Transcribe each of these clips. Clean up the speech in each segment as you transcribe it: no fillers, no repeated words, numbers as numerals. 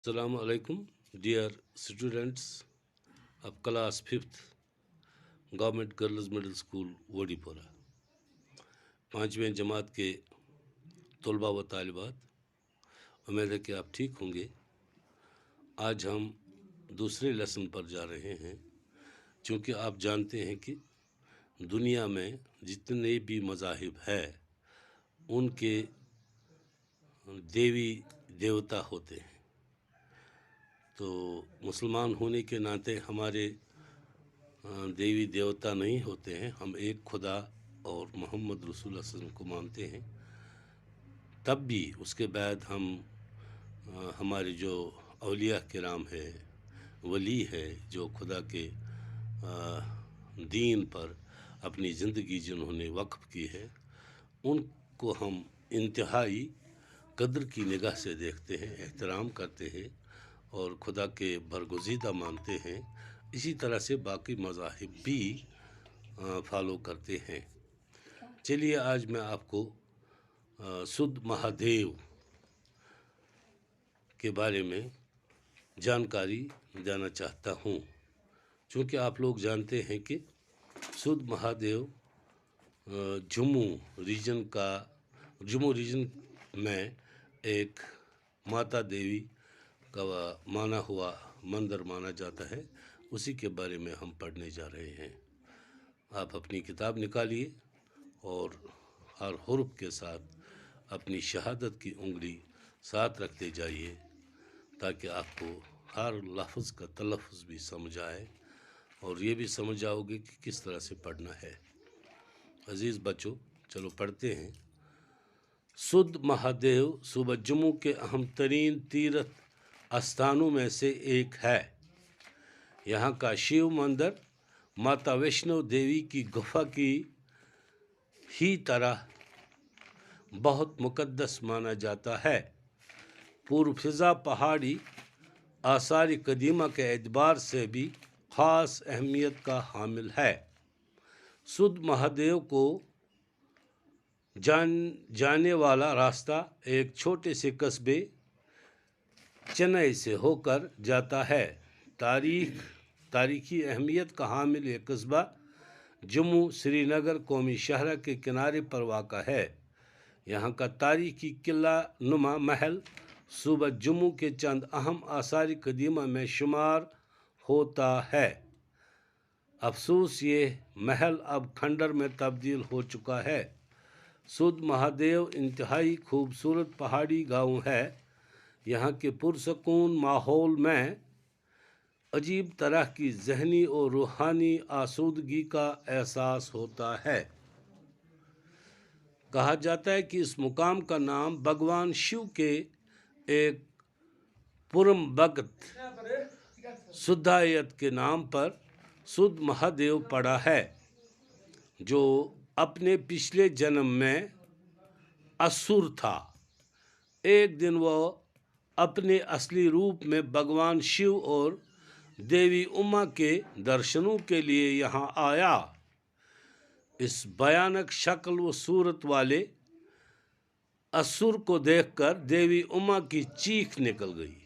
Assalamu alaikum, dear students of class 5th government girls middle school Wadipora. 5वीं जमात के तलबा व तालिबात, उम्मीद है कि आप ठीक होंगे। आज हम दूसरे लेसन पर जा रहे हैं, क्योंकि आप जानते हैं कि दुनिया में जितने भी मज़ाहिब है उनके देवी देवता होते हैं। तो मुसलमान होने के नाते हमारे देवी देवता नहीं होते हैं, हम एक खुदा और मोहम्मद रसूलुल्लाह सल्लल्लाहु अलैहि वसल्लम को मानते हैं। तब भी उसके बाद हम हमारे जो औलिया किराम है, वली है, जो खुदा के दीन पर अपनी ज़िंदगी जिन्होंने वक्फ की है, उनको हम इंतहाई कद्र की निगाह से देखते हैं, एहतराम करते हैं और खुदा के बरगुज़ीदा मानते हैं। इसी तरह से बाकी मज़ाहिब भी फॉलो करते हैं। चलिए आज मैं आपको सुध महादेव के बारे में जानकारी देना चाहता हूँ, क्योंकि आप लोग जानते हैं कि सुध महादेव जम्मू रीजन में एक माता देवी का माना हुआ मंदिर माना जाता है। उसी के बारे में हम पढ़ने जा रहे हैं। आप अपनी किताब निकालिए और हर हुर्फ के साथ अपनी शहादत की उंगली साथ रखते जाइए, ताकि आपको हर लफ्ज़ का तलफ़्ज़ भी समझ आए और ये भी समझ आओगे कि किस तरह से पढ़ना है। अज़ीज़ बच्चों, चलो पढ़ते हैं। सुध महादेव सूबा जम्मू के अहम तरीन तीर्थ स्थानों में से एक है। यहाँ का शिव मंदिर माता वैष्णो देवी की गुफा की ही तरह बहुत मुक़द्दस माना जाता है। पूर्व फिज़ा पहाड़ी आसार कदीमा के एतबार से भी ख़ास अहमियत का हामिल है। सुध महादेव को जाने वाला रास्ता एक छोटे से कस्बे चेन्नई से होकर जाता है। तारीखी अहमियत का हामिल ये कस्बा जम्मू श्रीनगर कौमी शहर के किनारे पर वाक़ा है। यहाँ का तारीखी किला नुमा महल सूबा जम्मू के चंद अहम आसार कदीमा में शुमार होता है। अफसोस ये महल अब खंडर में तब्दील हो चुका है। सुध महादेव इंतहाई खूबसूरत पहाड़ी गांव है। यहाँ के पुरसकून माहौल में अजीब तरह की ज़हनी और रूहानी आसूदगी का एहसास होता है। कहा जाता है कि इस मुकाम का नाम भगवान शिव के एक पुरम भगत सुधायत के नाम पर सुध महादेव पड़ा है, जो अपने पिछले जन्म में असुर था। एक दिन वह अपने असली रूप में भगवान शिव और देवी उमा के दर्शनों के लिए यहाँ आया। इस भयानक शक्ल व सूरत वाले असुर को देखकर देवी उमा की चीख निकल गई।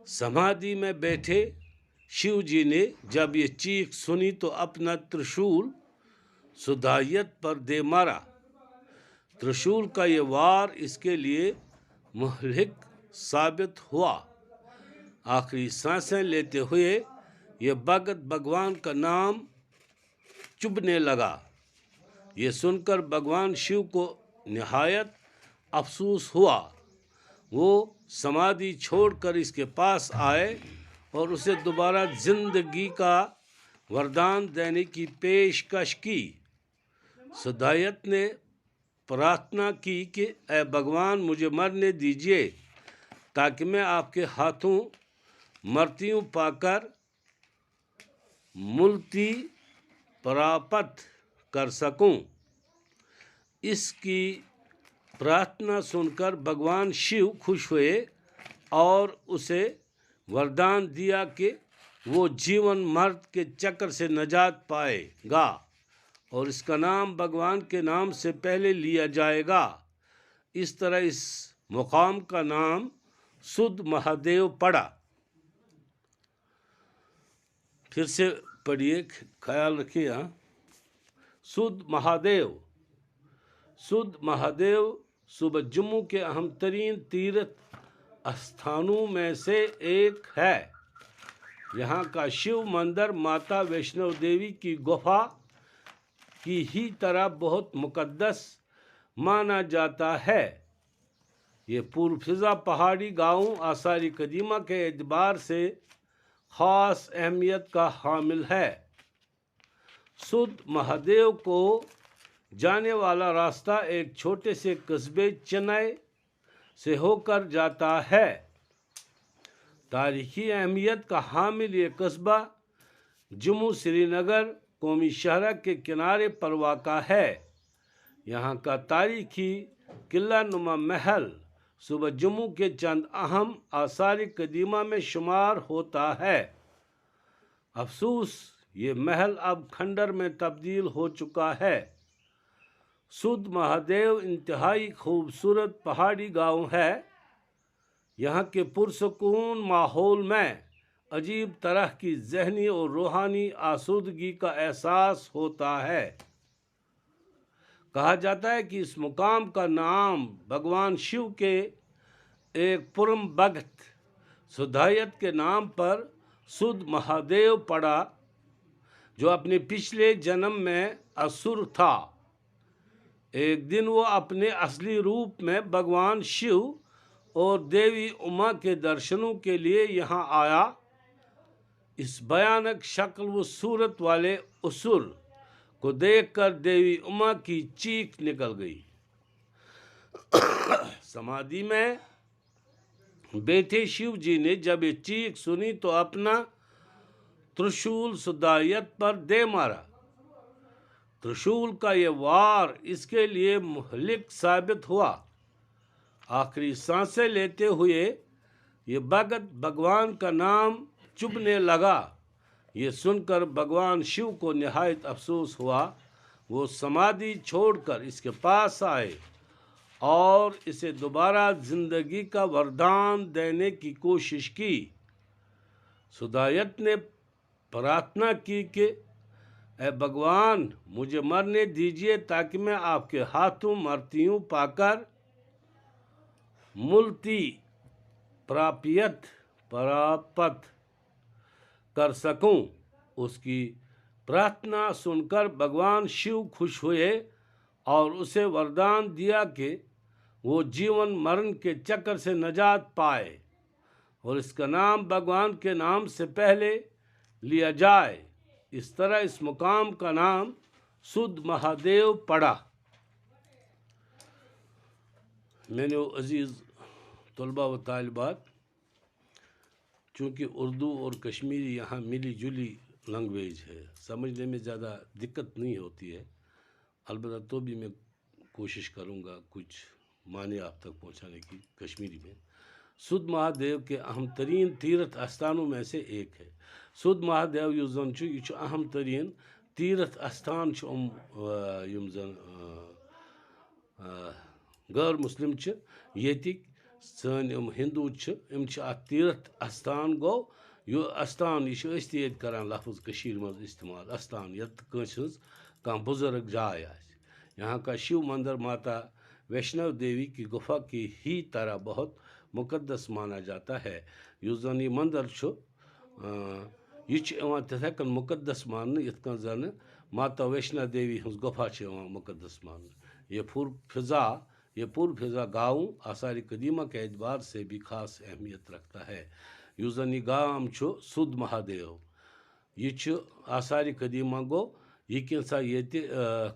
समाधि में बैठे शिव जी ने जब ये चीख सुनी तो अपना त्रिशूल सुधायत पर दे मारा। त्रिशूल का ये वार इसके लिए मुहलिक साबित हुआ। आखिरी सांसें लेते हुए ये भगत भगवान का नाम चुभने लगा। ये सुनकर भगवान शिव को निहायत अफसोस हुआ। वो समाधि छोड़कर इसके पास आए और उसे दोबारा जिंदगी का वरदान देने की पेशकश की। सुधायत ने प्रार्थना की कि ऐ भगवान, मुझे मरने दीजिए ताकि मैं आपके हाथों मृत्यु पाकर मुक्ति प्राप्त कर सकूं। इसकी प्रार्थना सुनकर भगवान शिव खुश हुए और उसे वरदान दिया कि वो जीवन मर्द के चक्र से निजात पाएगा और इसका नाम भगवान के नाम से पहले लिया जाएगा। इस तरह इस मुकाम का नाम सुध महादेव पड़ा। फिर से पढ़िए, ख्याल रखिए यहाँ। सुध महादेव। सुध महादेव सुबह जम्मू के अहम तरीन तीर्थ स्थानों में से एक है। यहाँ का शिव मंदिर माता वैष्णो देवी की गुफा की ही तरह बहुत मुकद्दस माना जाता है। ये पूर्व फिजा पहाड़ी गांव आसारी कदीमा के एतबार से ख़ास अहमियत का हामिल है। सुध महादेव को जाने वाला रास्ता एक छोटे से कस्बे चेन्नई से होकर जाता है। तारीखी अहमियत का हामिल ये कस्बा जम्मू श्रीनगर कौमी शहर के किनारे पर वाक़ा है। यहाँ का तारीखी किला नुमा महल सुबह जम्मू के चंद अहम आसार कदीमा में शुमार होता है। अफसोस ये महल अब खंडर में तब्दील हो चुका है। सुध महादेव इंतहाई खूबसूरत पहाड़ी गांव है। यहाँ के पुरसकून माहौल में अजीब तरह की ज़हनी और रूहानी आसूदगी का एहसास होता है। कहा जाता है कि इस मुकाम का नाम भगवान शिव के एक पुरम भक्त सुधायत के नाम पर सुध महादेव पड़ा, जो अपने पिछले जन्म में असुर था। एक दिन वो अपने असली रूप में भगवान शिव और देवी उमा के दर्शनों के लिए यहाँ आया। इस भयानक शक्ल व सूरत वाले असुर को देखकर देवी उमा की चीख निकल गई। समाधि में बैठे शिव जी ने जब ये चीख सुनी तो अपना त्रिशूल सुधायत पर दे मारा। त्रिशूल का ये वार इसके लिए मुहलिक साबित हुआ। आखिरी सांसें लेते हुए ये भगत भगवान का नाम चुभने लगा। ये सुनकर भगवान शिव को निहायत अफसोस हुआ। वो समाधि छोड़कर इसके पास आए और इसे दोबारा जिंदगी का वरदान देने की कोशिश की। सुधायत ने प्रार्थना की कि ऐ भगवान, मुझे मरने दीजिए ताकि मैं आपके हाथों मृत्यु पाकर मुक्ति प्राप्त कर सकूं। उसकी प्रार्थना सुनकर भगवान शिव खुश हुए और उसे वरदान दिया कि वो जीवन मरण के चक्कर से निजात पाए और इसका नाम भगवान के नाम से पहले लिया जाए। इस तरह इस मुकाम का नाम सुध महादेव पड़ा। मैंने अजीज़ तलबा व तालिबात, चूँकि उर्दू और कश्मीरी यहाँ मिली जुली लैंग्वेज है, समझने में ज़्यादा दिक्कत नहीं होती है। अलबत्ता तो भी मैं कोशिश करूँगा कुछ माने आप तक पहुँचाने की कश्मीरी में। सुध महादेव के अहम तरीन तीर्थ स्थानों में से एक है। सुध महादेव युस जन यह अहम तरीन तीर्थ स्थान यम जन गैर मुस्लिम ये सन हिंदू इम तीर्थ स्थान गो यह स्थान यह करान लफ्ज़ कशीर मज इस्तेमाल स्थान यत कह बुजुर्ग जाय आ। यहाँ का शिव मंदिर माता वैष्णव देवी की गुफा की ही तरह बहुत मुकद्दस माना जाता है। युस जन यह मंदिर यह तथ मुकद्दस मान यथ जन माता वैष्णो देवी हज गुफा मुकद्दस मान। ये पूर्व फिजा गाँव आसार कदीमा के एतबार से भी खास अहमियत रखता है। युस जन यह गाँव सुध महादेव यह आसार कदीमा गो यह कैसा ये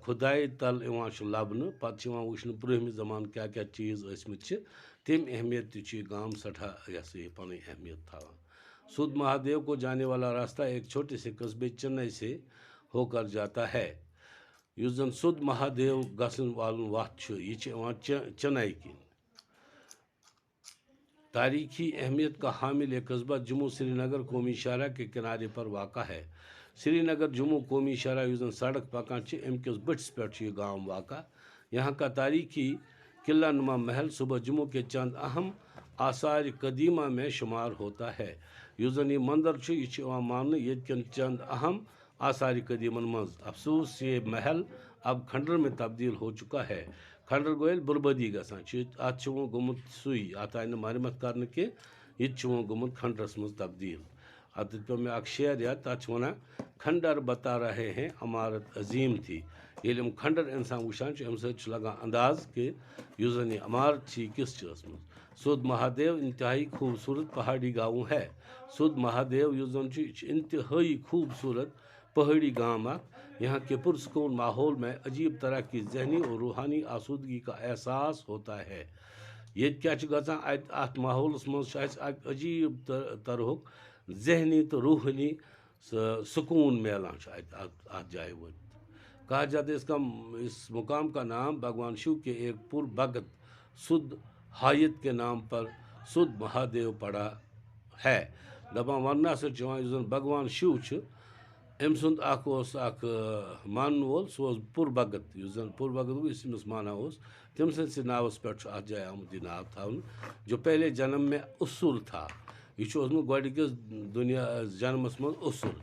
खुदाई तल लबन पे वुचन ब्रहम जमान क्या क्या चीज़ तम अहमियत गाँव सठा यह पन अहमियत थावान। सुध महादेव को जाने वाला रास्ता एक छोटे से कस्बे चेन्नई से होकर जाता है। युस जन सुध महादेव गसन वालन वत यह चेन्नई की। तारीखी अहमियत का हामिल एक कस्बा जम्मू श्रीनगर कौमी शहर के किनारे पर वाक़ा है। श्रीनगर जम्मू कौमी शहर युस जन सड़क पकान अमकिस बट्स पे गाँव वाक़ा। यहाँ का तारीखी किला नुमा महल सुबह जम्मू के चंद अहम आसार कदीमा में शुमार होता है। युस जन यह मंदिर मानने ये चंद अहम आसार कदीमन मज। अफसोस ये महल अब खंडर में तब्दील हो चुका है। खंडर गोयल बर्बादी गसान अत गोमुत सुई अत आय मरम्मत करने के ये गोमुत खंडरस मज तब्दील। अत पे मे अख शेर याद तथ वन खंडर बता रहे हैं अमारत अजीम थी। ये खंडर इंसान वुचान अम लगान अंदाज कि युस जन यह अमारत किस मज। सुद महादेव इंतहाई खूबसूरत पहाड़ी गाँव है। सुद महादेव युस जन इंतहाई खूबसूरत पहाड़ी गाँव। यहाँ के पुरसकून माहौल में अजीब तरह की जहनी और रूहानी आसूदगी का एहसास होता है। ये क्या गसान अत माहौलस मज अजीब तरह जहनी तो रूहानी सुकून मिलान अत जाए वो। कहा जाता है इस मुकाम का नाम भगवान शिव के एक पुरभगत सुद हायत के नाम पर सुद महादेव पड़ा है। दपान वन भगवान शिव अम सुंद मान वोल सह पुरभगत पुरभगत इसमिस माना तम सस नावस पे अत जाए आमुत यह नाव थावन जो पहले जन्म में उसुर था। यह गोड़िकस दुनिया जन्मस मज उसुर।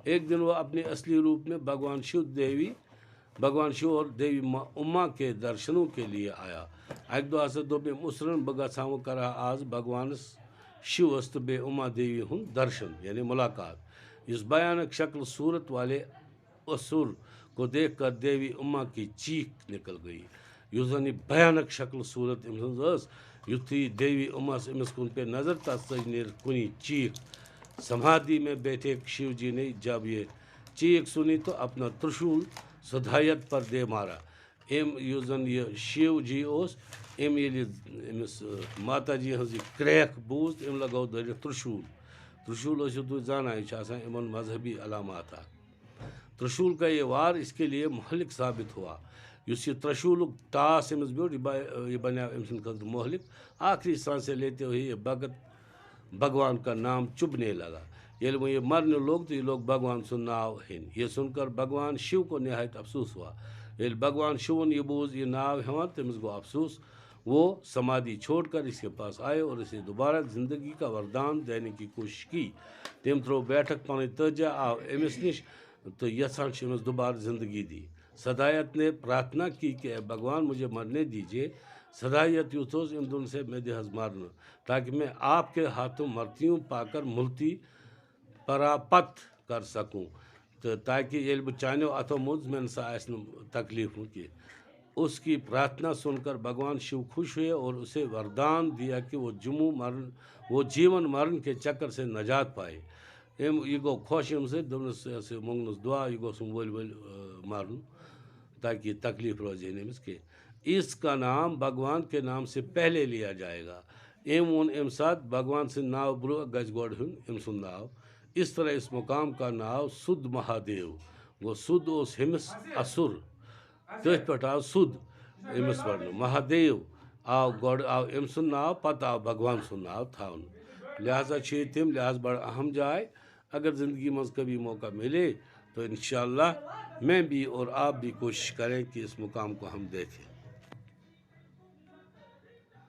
एक दिन वह अपने असली रूप में भगवान शिव और देवी उमा के दर्शनों के लिए आया। अक दो दोप उसरन बह गसा वो कर आज भगवान शिवस तो बे उमा देवी हूँ दर्शन यानी मुलाकात। इस भयानक शक्ल सूरत वाले असुर को देखकर देवी उमा की चीख निकल गई। युस जन भयानक शक्ल सूरत युथी देवी उमा अमिस कुन पे नजर तथ नीर कुनी चीख। समाधि में बैठे शिव जी ने जब ये चीख सुनी तो अपना त्रिशूल सदायत पर दे मारा। युस जन यह शिव जी अमिस माता जी हज क्रैक बूझ लगो दर त्रिशूल। त्रिशूल तुम जाना इन मजहबी अलामात। त्रिशूल का ये वार इसके लिए महलिक साबित हुआ। इस त्रिशूल टास अमिस ब्योट यह बना अम सद महलिक। आखिरी सांसें लेते हुए ये भगत भगवान का नाम चुभने लगा। ये वो ये मरने लोग तो ये लोग भगवान सुन नाव हेन। ये सुनकर भगवान शिव को नहायत अफसोस हुआ। ये भगवान शिव ये बूझ ये नाव हेवान तमिस गो अफसोस। वो समाधि छोड़कर इसके पास आए और इसे दोबारा जिंदगी का वरदान देने की कोशिश की। तम त्रो बैठक पन तजा आव अमिस निश तो यसान अमिस दोबारा जिंदगी दी। सदायत ने प्रार्थना की कि भगवान मुझे मरने दीजिए। सदायत यूथोस इन दोनों से मैं देहज मारना ताकि मैं आपके हाथों मृत्यु पाकर मुल्ती परापत कर सकूं। तो ताकि ये चानो अथो मुझ में तकलीफ की। उसकी प्रार्थना सुनकर भगवान शिव खुश हुए और उसे वरदान दिया कि वो जीवन मरण के चक्कर से नजात पाए। ये गो खुश से मंगनस दुआ यह गोस वल मारन ताकि तकलीफ रोजे नमिस के। इसका नाम भगवान के नाम से पहले लिया जाएगा। वोन अम सात भगवान से नाव ब्रो गज गोड़ अम सुन नाव। इस तरह इस मुकाम का नाव सुद महादेव गो। सुद हिमस असुर तथ पे आव सुद अमिस वन महादेव आव गोड़ आव अम सुन नाव पत आव भगवान सुन नाव थावन। लिहाजा तम लिहाज बड़ अहम जाए। अगर ज़िंदगी में कभी मौका मिले तो इंशाअल्लाह मैं भी और आप भी कोशिश करें कि इस मुकाम को हम देखें।